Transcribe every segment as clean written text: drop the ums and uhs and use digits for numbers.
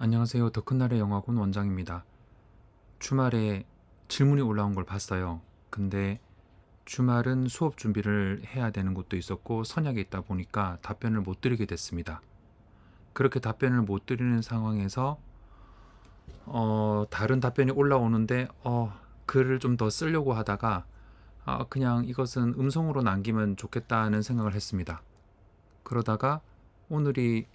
안녕하세요. 더 큰 날의 영화관 원장입니다. 주말에 질문이 올라온 걸 봤어요. 근데 주말은 수업 준비를 해야 되는 것도 있었고 선약에 있다 보니까 답변을 못 드리게 됐습니다. 그렇게 답변을 못 드리는 상황에서 다른 답변이 올라오는데 글을 좀 더 쓰려고 하다가 그냥 이것은 음성으로 남기면 좋겠다는 생각을 했습니다. 그러다가 오늘이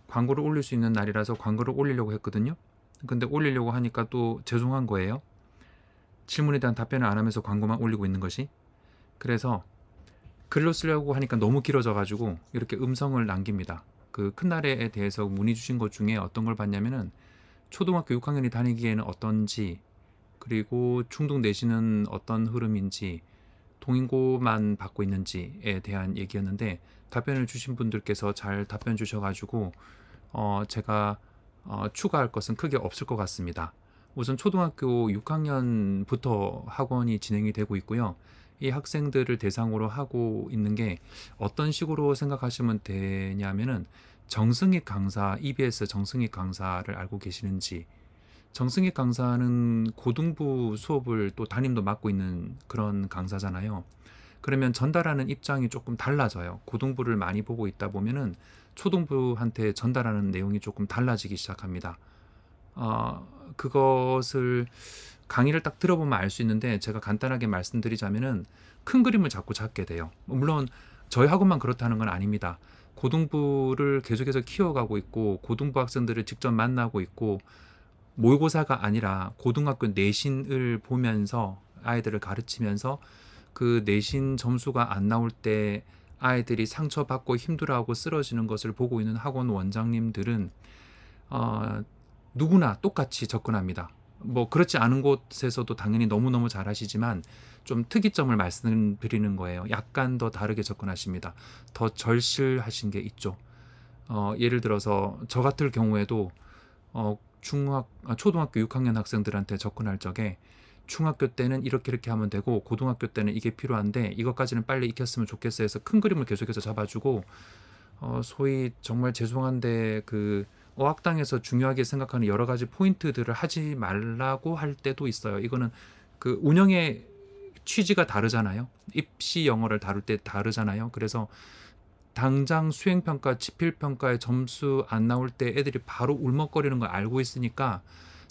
광고를 올릴 수 있는 날이라서 광고를 올리려고 했거든요. 근데 올리려고 하니까 또 죄송한 거예요. 질문에 대한 답변을 안 하면서 광고만 올리고 있는 것이. 그래서 글로 쓰려고 하니까 너무 길어져 가지고 이렇게 음성을 남깁니다. 그 큰나래에 대해서 문의 주신 것 중에 어떤 걸 봤냐면은 초등학교 6학년이 다니기에는 어떤지, 그리고 중등 내신은 어떤 흐름인지, 동인고만 받고 있는지에 대한 얘기였는데, 답변을 주신 분들께서 잘 답변 주셔가지고 제가 추가할 것은 크게 없을 것 같습니다. 우선 초등학교 6학년부터 학원이 진행이 되고 있고요. 이 학생들을 대상으로 하고 있는 게 어떤 식으로 생각하시면 되냐면은, 정승익 강사, EBS 정승익 강사를 알고 계시는지. 정승익 강사는 고등부 수업을 또 담임도 맡고 있는 그런 강사잖아요. 그러면 전달하는 입장이 조금 달라져요. 고등부를 많이 보고 있다 보면은 초등부한테 전달하는 내용이 조금 달라지기 시작합니다. 그것을 강의를 딱 들어보면 알 수 있는데, 제가 간단하게 말씀드리자면은 큰 그림을 자꾸 잡게 돼요. 물론 저희 학원만 그렇다는 건 아닙니다. 고등부를 계속해서 키워가고 있고 고등부 학생들을 직접 만나고 있고, 모의고사가 아니라 고등학교 내신을 보면서 아이들을 가르치면서 그 내신 점수가 안 나올 때 아이들이 상처받고 힘들어하고 쓰러지는 것을 보고 있는 학원 원장님들은 어, 누구나 똑같이 접근합니다. 뭐 그렇지 않은 곳에서도 당연히 너무너무 잘하시지만 좀 특이점을 말씀드리는 거예요. 약간 더 다르게 접근하십니다. 더 절실하신 게 있죠. 예를 들어서 저 같을 경우에도 초등학교 6학년 학생들한테 접근할 적에 중학교 때는 이렇게 이렇게 하면 되고 고등학교 때는 이게 필요한데 이것까지는 빨리 익혔으면 좋겠어 해서 큰 그림을 계속해서 잡아주고, 소위 정말 죄송한데 그 어학당에서 중요하게 생각하는 여러 가지 포인트들을 하지 말라고 할 때도 있어요. 이거는 그 운영의 취지가 다르잖아요. 입시 영어를 다룰 때 다르잖아요. 그래서 당장 수행평가, 지필평가에 점수 안 나올 때 애들이 바로 울먹거리는 걸 알고 있으니까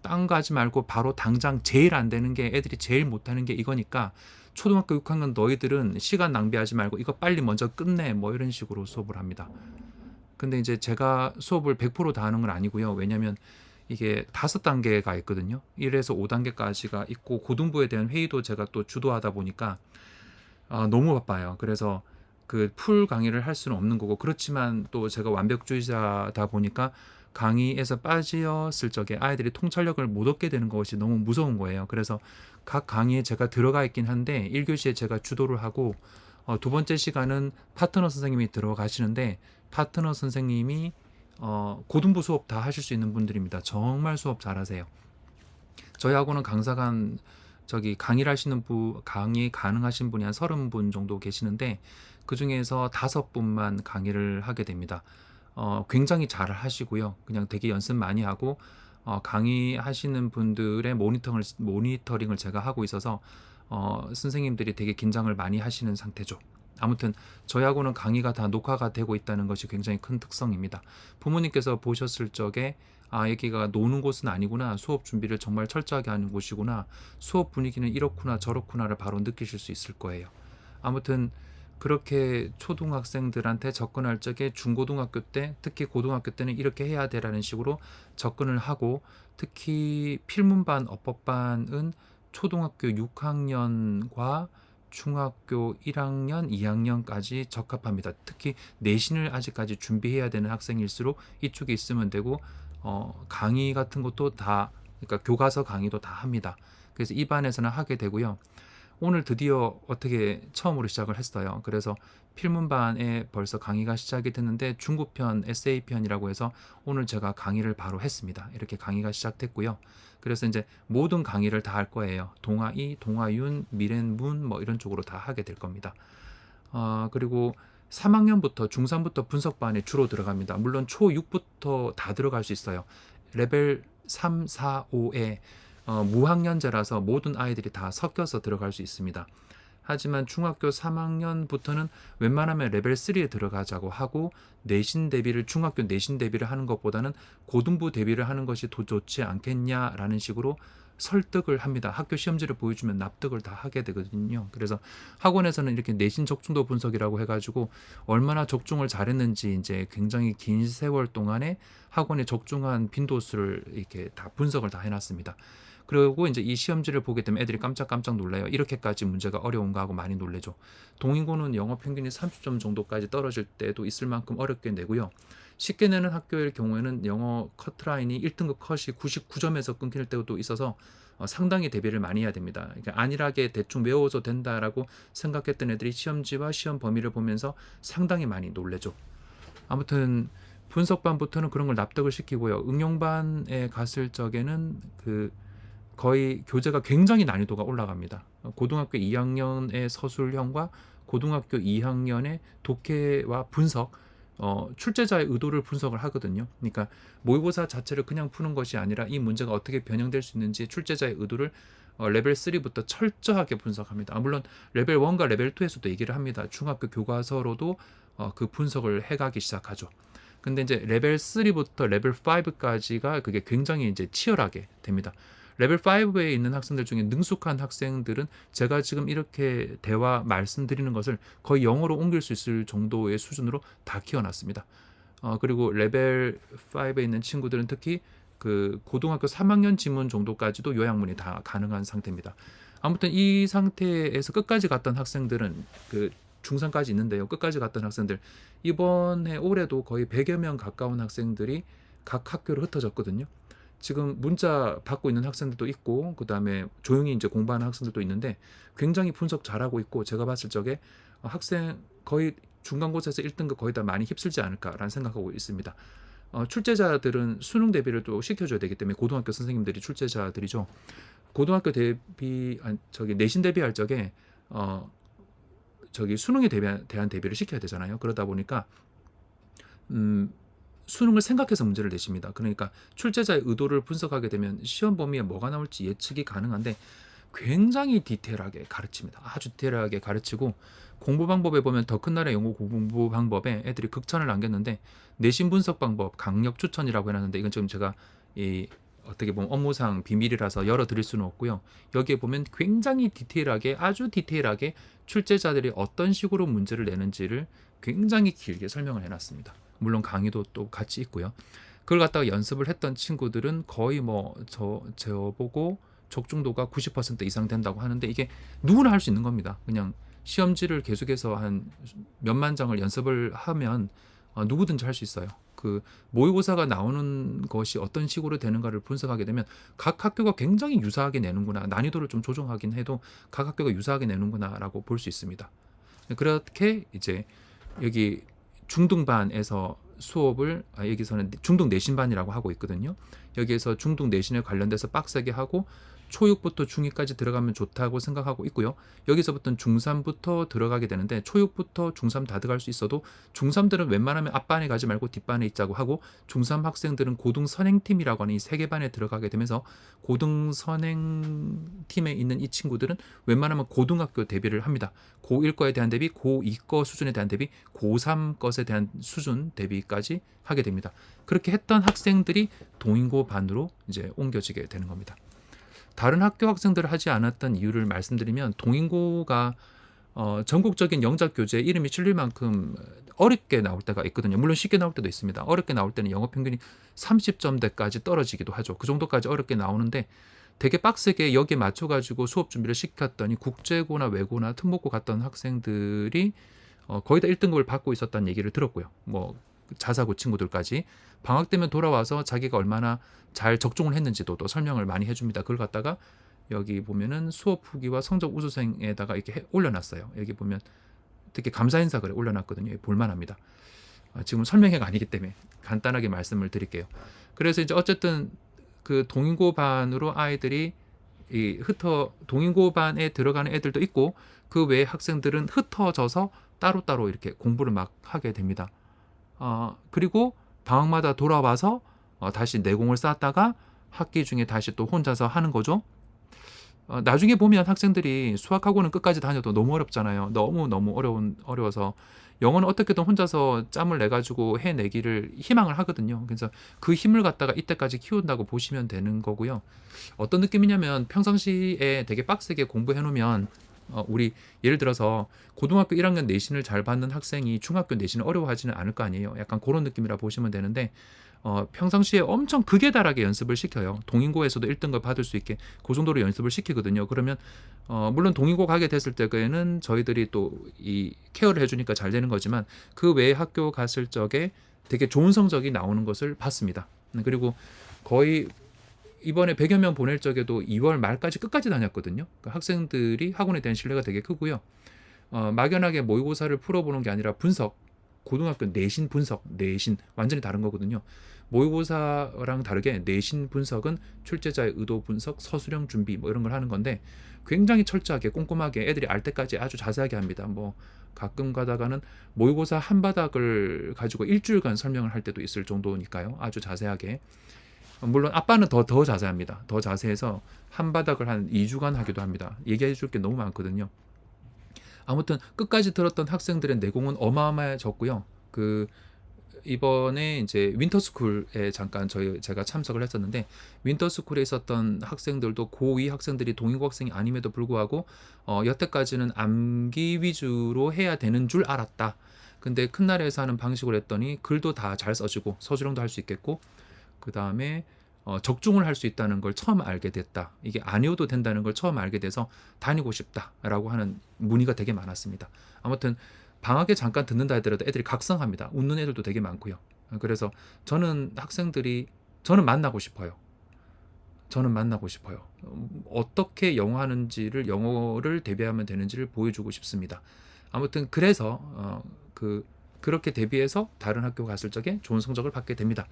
딴 거 하지 말고 바로 당장 제일 안 되는 게, 애들이 제일 못하는 게 이거니까 초등학교 6학년 너희들은 시간 낭비하지 말고 이거 빨리 먼저 끝내, 뭐 이런 식으로 수업을 합니다. 근데 이제 제가 수업을 100%다 하는 건 아니고요. 왜냐면 이게 5단계가 있거든요. 1에서 5단계까지가 있고 고등부에 대한 회의도 제가 또 주도하다 보니까 너무 바빠요. 그래서 그 풀 강의를 할 수는 없는 거고, 그렇지만 또 제가 완벽주의자다 보니까 강의에서 빠졌을 적에 아이들이 통찰력을 못 얻게 되는 것이 너무 무서운 거예요. 그래서 각 강의에 제가 들어가 있긴 한데 1교시에 제가 주도를 하고, 두 번째 시간은 파트너 선생님이 들어가시는데, 파트너 선생님이 고등부 수업 다 하실 수 있는 분들입니다. 정말 수업 잘하세요. 저희 학원은 강사간 저기 강의를 하시는 강의 가능하신 분이 한 30분 정도 계시는데, 그 중에서 5분만 강의를 하게 됩니다. 굉장히 잘 하시고요. 그냥 되게 연습 많이 하고, 강의하시는 분들의 모니터링을 제가 하고 있어서 선생님들이 되게 긴장을 많이 하시는 상태죠. 아무튼 저희 학원은 강의가 다 녹화가 되고 있다는 것이 굉장히 큰 특성입니다. 부모님께서 보셨을 적에 여기가 노는 곳은 아니구나, 수업 준비를 정말 철저하게 하는 곳이구나, 수업 분위기는 이렇구나 저렇구나를 바로 느끼실 수 있을 거예요. 아무튼 그렇게 초등학생들한테 접근할 적에 중고등학교 때, 특히 고등학교 때는 이렇게 해야 돼라는 식으로 접근을 하고, 특히 필문반, 어법반은 초등학교 6학년과 중학교 1학년, 2학년까지 적합합니다. 특히 내신을 아직까지 준비해야 되는 학생일수록 이쪽에 있으면 되고, 강의 같은 것도 다, 그러니까 교과서 강의도 다 합니다. 그래서 이 반에서는 하게 되고요. 오늘 드디어 어떻게 처음으로 시작을 했어요. 그래서 필문반에 벌써 강의가 시작이 됐는데 중급편, 에세이편이라고 해서 오늘 제가 강의를 바로 했습니다. 이렇게 강의가 시작됐고요. 그래서 이제 모든 강의를 다 할 거예요. 동아이, 동아윤, 미래문 뭐 이런 쪽으로 다 하게 될 겁니다. 그리고 3학년부터 중3부터 분석반에 주로 들어갑니다. 물론 초6부터 다 들어갈 수 있어요. 레벨 3, 4, 5에 무학년제라서 모든 아이들이 다 섞여서 들어갈 수 있습니다. 하지만 중학교 3학년부터는 웬만하면 레벨 3에 들어가자고 하고 내신 대비를 중학교 내신 대비를 하는 것보다는 고등부 대비를 하는 것이 더 좋지 않겠냐라는 식으로 설득을 합니다. 학교 시험지를 보여주면 납득을 다 하게 되거든요. 그래서 학원에서는 이렇게 내신 적중도 분석이라고 해가지고 얼마나 적중을 잘했는지 이제 굉장히 긴 세월 동안에 학원에 적중한 빈도수를 이렇게 다 분석을 다 해놨습니다. 그리고 이제 이 시험지를 보게 되면 애들이 깜짝깜짝 놀라요. 이렇게까지 문제가 어려운가 하고 많이 놀래죠. 동인고는 영어 평균이 30점 정도까지 떨어질 때도 있을 만큼 어렵게 내고요. 쉽게 내는 학교의 경우에는 영어 커트라인이 1등급 컷이 99점에서 끊길 때도 있어서 상당히 대비를 많이 해야 됩니다. 그러니까 안일하게 대충 외워도 된다라고 생각했던 애들이 시험지와 시험 범위를 보면서 상당히 많이 놀래죠. 아무튼 분석반부터는 그런 걸 납득을 시키고요. 응용반에 갔을 적에는 거의 교재가 굉장히 난이도가 올라갑니다. 고등학교 2학년의 서술형과 고등학교 2학년의 독해와 분석, 출제자의 의도를 분석을 하거든요. 그러니까 모의고사 자체를 그냥 푸는 것이 아니라 이 문제가 어떻게 변형될 수 있는지 출제자의 의도를 레벨 3부터 철저하게 분석합니다. 물론 레벨 1과 레벨 2에서도 얘기를 합니다. 중학교 교과서로도 그 분석을 해가기 시작하죠. 근데 이제 레벨 3부터 레벨 5까지가 그게 굉장히 이제 치열하게 됩니다. 레벨 5에 있는 학생들 중에 능숙한 학생들은 제가 지금 이렇게 대화 말씀드리는 것을 거의 영어로 옮길 수 있을 정도의 수준으로 다 키워놨습니다. 그리고 레벨 5에 있는 친구들은 특히 그 고등학교 3학년 지문 정도까지도 요약문이 다 가능한 상태입니다. 아무튼 이 상태에서 끝까지 갔던 학생들은 그 중3까지 있는데요. 끝까지 갔던 학생들 이번에 올해도 거의 100여 명 가까운 학생들이 각 학교로 흩어졌거든요. 지금 문자 받고 있는 학생들도 있고 그 다음에 조용히 이제 공부하는 학생들도 있는데 굉장히 분석 잘하고 있고 제가 봤을 적에 학생 거의 중간고사에서 1등급 거의 다 많이 휩쓸지 않을까라는 생각하고 있습니다. 출제자들은 수능 대비를 또 시켜줘야 되기 때문에 고등학교 선생님들이 출제자들이죠. 고등학교 대비 내신 대비할 적에 수능에 대한 대비를 시켜야 되잖아요. 그러다 보니까 수능을 생각해서 문제를 내십니다. 그러니까 출제자의 의도를 분석하게 되면 시험 범위에 뭐가 나올지 예측이 가능한데 굉장히 디테일하게 가르칩니다. 아주 디테일하게 가르치고 공부 방법에 보면 더 큰 나라의 영어 공부 방법에 애들이 극찬을 남겼는데 내신 분석 방법 강력 추천이라고 해놨는데 이건 지금 제가 어떻게 보면 업무상 비밀이라서 열어드릴 수는 없고요. 여기에 보면 굉장히 디테일하게 아주 디테일하게 출제자들이 어떤 식으로 문제를 내는지를 굉장히 길게 설명을 해놨습니다. 물론 강의도 또 같이 있고요. 그걸 갖다가 연습을 했던 친구들은 거의 저보고 적중도가 90% 이상 된다고 하는데 이게 누구나 할 수 있는 겁니다. 그냥 시험지를 계속해서 한 몇만 장을 연습을 하면 누구든지 할 수 있어요. 그 모의고사가 나오는 것이 어떤 식으로 되는가를 분석하게 되면 각 학교가 굉장히 유사하게 내는구나. 난이도를 좀 조정하긴 해도 각 학교가 유사하게 내는구나라고 볼 수 있습니다. 그렇게 이제 여기 중등반에서 수업을 여기서는 중등 내신반이라고 하고 있거든요. 여기에서 중등 내신에 관련돼서 빡세게 하고 초6부터 중2까지 들어가면 좋다고 생각하고 있고요. 여기서부터는 중3부터 들어가게 되는데 초6부터 중3 다 들어갈 수 있어도 중3들은 웬만하면 앞반에 가지 말고 뒷반에 있자고 하고 중3 학생들은 고등선행팀이라고 하는 이 세 개 반에 들어가게 되면서 고등선행팀에 있는 이 친구들은 웬만하면 고등학교 대비를 합니다. 고1 거에 대한 대비, 고2 거 수준에 대한 대비, 고3 것에 대한 수준 대비까지 하게 됩니다. 그렇게 했던 학생들이 동인고 반으로 이제 옮겨지게 되는 겁니다. 다른 학교 학생들을 하지 않았던 이유를 말씀드리면 동인고가 전국적인 영작 교재에 이름이 실릴 만큼 어렵게 나올 때가 있거든요. 물론 쉽게 나올 때도 있습니다. 어렵게 나올 때는 영어 평균이 30점대까지 떨어지기도 하죠. 그 정도까지 어렵게 나오는데 되게 빡세게 여기에 맞춰가지고 수업 준비를 시켰더니 국제고나 외고나 특목고 갔던 학생들이 거의 다 1등급을 받고 있었다는 얘기를 들었고요. 뭐 자사고 친구들까지 방학 때면 돌아와서 자기가 얼마나 잘 적중을 했는지도 또 설명을 많이 해줍니다. 그걸 갖다가 여기 보면은 수업 후기와 성적 우수생에다가 이렇게 올려놨어요. 여기 보면 특히 감사 인사 글에 올려놨거든요. 볼만합니다. 지금 설명회가 아니기 때문에 간단하게 말씀을 드릴게요. 그래서 이제 어쨌든 그 동인고 반으로 아이들이 동인고 반에 들어가는 애들도 있고 그 외에 학생들은 흩어져서 따로따로 이렇게 공부를 막 하게 됩니다. 그리고 방학마다 돌아와서 다시 내공을 쌓았다가 학기 중에 다시 또 혼자서 하는 거죠. 나중에 보면 학생들이 수학학원은 끝까지 다녀도 너무 어렵잖아요. 너무 어려워서 영어는 어떻게든 혼자서 짬을 내 가지고 해내기를 희망을 하거든요. 그래서 그 힘을 갖다가 이때까지 키운다고 보시면 되는 거고요. 어떤 느낌이냐면 평상시에 되게 빡세게 공부해 놓으면 우리 예를 들어서 고등학교 1학년 내신을 잘 받는 학생이 중학교 내신을 어려워하지는 않을 거 아니에요. 약간 그런 느낌이라 보시면 되는데 평상시에 엄청 극에 달하게 연습을 시켜요. 동인고에서도 1등급 받을 수 있게 그 정도로 연습을 시키거든요. 그러면 물론 동인고 가게 됐을 때에는 저희들이 또 이 케어를 해주니까 잘 되는 거지만 그 외에 학교 갔을 적에 되게 좋은 성적이 나오는 것을 봤습니다. 그리고 거의 이번에 100여 명 보낼 적에도 2월 말까지 끝까지 다녔거든요. 그러니까 학생들이 학원에 대한 신뢰가 되게 크고요. 막연하게 모의고사를 풀어보는 게 아니라 분석, 고등학교 내신 분석, 내신 완전히 다른 거거든요. 모의고사랑 다르게 내신 분석은 출제자의 의도 분석, 서술형 준비 뭐 이런 걸 하는 건데 굉장히 철저하게 꼼꼼하게 애들이 알 때까지 아주 자세하게 합니다. 뭐 가끔 가다가는 모의고사 한 바닥을 가지고 일주일간 설명을 할 때도 있을 정도니까요. 아주 자세하게. 물론 아빠는 더 자세합니다. 더 자세해서 한 바닥을 한 2주간 하기도 합니다. 얘기해 줄 게 너무 많거든요. 아무튼 끝까지 들었던 학생들의 내공은 어마어마해졌고요. 이번에 이제 윈터스쿨에 잠깐 제가 참석을 했었는데 윈터스쿨에 있었던 학생들도 고2 학생들이 동인고 학생이 아님에도 불구하고 여태까지는 암기 위주로 해야 되는 줄 알았다. 근데 큰 나라에서 하는 방식으로 했더니 글도 다 잘 써지고 서술형도 할 수 있겠고 그 다음에 적중을 할 수 있다는 걸 처음 알게 됐다. 이게 아니어도 된다는 걸 처음 알게 돼서 다니고 싶다라고 하는 문의가 되게 많았습니다. 아무튼 방학에 잠깐 듣는다 하더라도 애들이 각성합니다. 웃는 애들도 되게 많고요. 그래서 저는 만나고 싶어요. 저는 만나고 싶어요. 어떻게 영어를 대비하면 되는지를 보여주고 싶습니다. 아무튼 그래서 그렇게 대비해서 다른 학교 갔을 적에 좋은 성적을 받게 됩니다.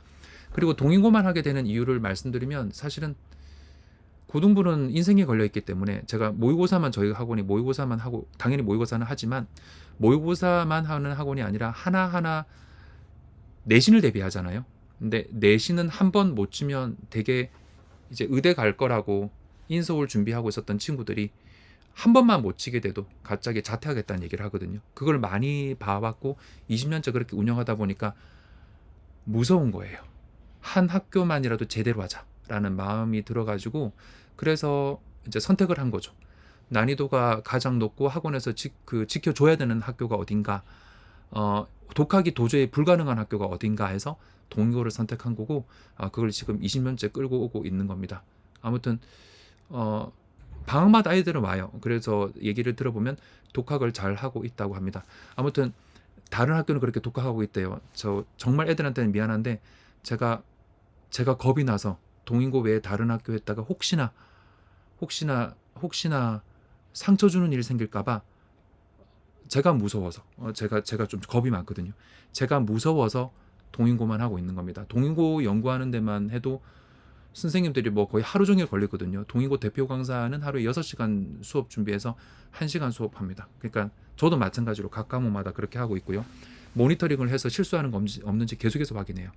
그리고 동인고만 하게 되는 이유를 말씀드리면 사실은 고등부는 인생이 걸려있기 때문에 제가 모의고사만 저희 학원이 모의고사만 하고 당연히 모의고사는 하지만 모의고사만 하는 학원이 아니라 하나하나 내신을 대비하잖아요. 근데 내신은 한 번 못 치면 되게 이제 의대 갈 거라고 인서울 준비하고 있었던 친구들이 한 번만 못 치게 돼도 갑자기 자퇴하겠다는 얘기를 하거든요. 그걸 많이 봐왔고 20년째 그렇게 운영하다 보니까 무서운 거예요. 한 학교만이라도 제대로 하자라는 마음이 들어가지고 그래서 이제 선택을 한 거죠. 난이도가 가장 높고 학원에서 지켜줘야 되는 학교가 어딘가, 독학이 도저히 불가능한 학교가 어딘가 해서 동인고를 선택한 거고, 그걸 지금 20년째 끌고 오고 있는 겁니다. 아무튼 방학마다 아이들은 와요. 그래서 얘기를 들어보면 독학을 잘 하고 있다고 합니다. 아무튼 다른 학교는 그렇게 독학하고 있대요. 저 정말 애들한테는 미안한데 제가 겁이 나서 동인고 외에 다른 학교 했다가 혹시나 상처 주는 일이 생길까봐 제가 무서워서 제가 좀 겁이 많거든요. 제가 무서워서 동인고만 하고 있는 겁니다. 동인고 연구하는 데만 해도 선생님들이 뭐 거의 하루 종일 걸리거든요. 동인고 대표 강사는 하루에 6시간 수업 준비해서 1시간 수업합니다. 그러니까 저도 마찬가지로 각 과목마다 그렇게 하고 있고요. 모니터링을 해서 실수하는 거 없는지 계속해서 확인해요.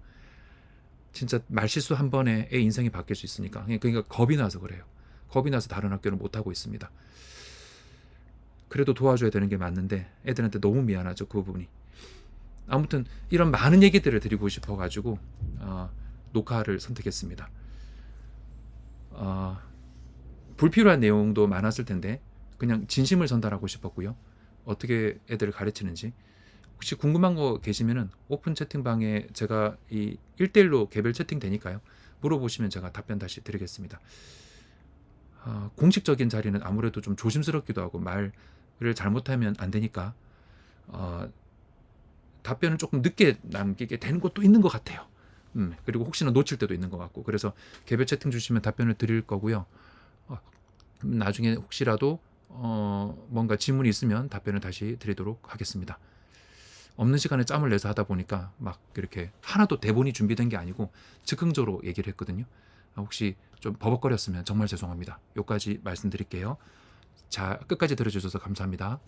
진짜 말실수 한 번에 애 인생이 바뀔 수 있으니까. 그러니까 겁이 나서 그래요. 겁이 나서 다른 학교는 못하고 있습니다. 그래도 도와줘야 되는 게 맞는데 애들한테 너무 미안하죠. 그 부분이. 아무튼 이런 많은 얘기들을 드리고 싶어가지고 녹화를 선택했습니다. 불필요한 내용도 많았을 텐데 그냥 진심을 전달하고 싶었고요. 어떻게 애들을 가르치는지 혹시 궁금한 거 계시면은 오픈 채팅방에 제가 이 1대1로 개별 채팅 되니까요. 물어보시면 제가 답변 다시 드리겠습니다. 공식적인 자리는 아무래도 좀 조심스럽기도 하고 말을 잘못하면 안 되니까 답변을 조금 늦게 남기게 되는 것도 있는 것 같아요. 그리고 혹시나 놓칠 때도 있는 것 같고 그래서 개별 채팅 주시면 답변을 드릴 거고요. 나중에 혹시라도 뭔가 질문이 있으면 답변을 다시 드리도록 하겠습니다. 없는 시간에 짬을 내서 하다 보니까 막 이렇게 하나도 대본이 준비된 게 아니고 즉흥적으로 얘기를 했거든요. 혹시 좀 버벅거렸으면 정말 죄송합니다. 여기까지 말씀드릴게요. 자, 끝까지 들어주셔서 감사합니다.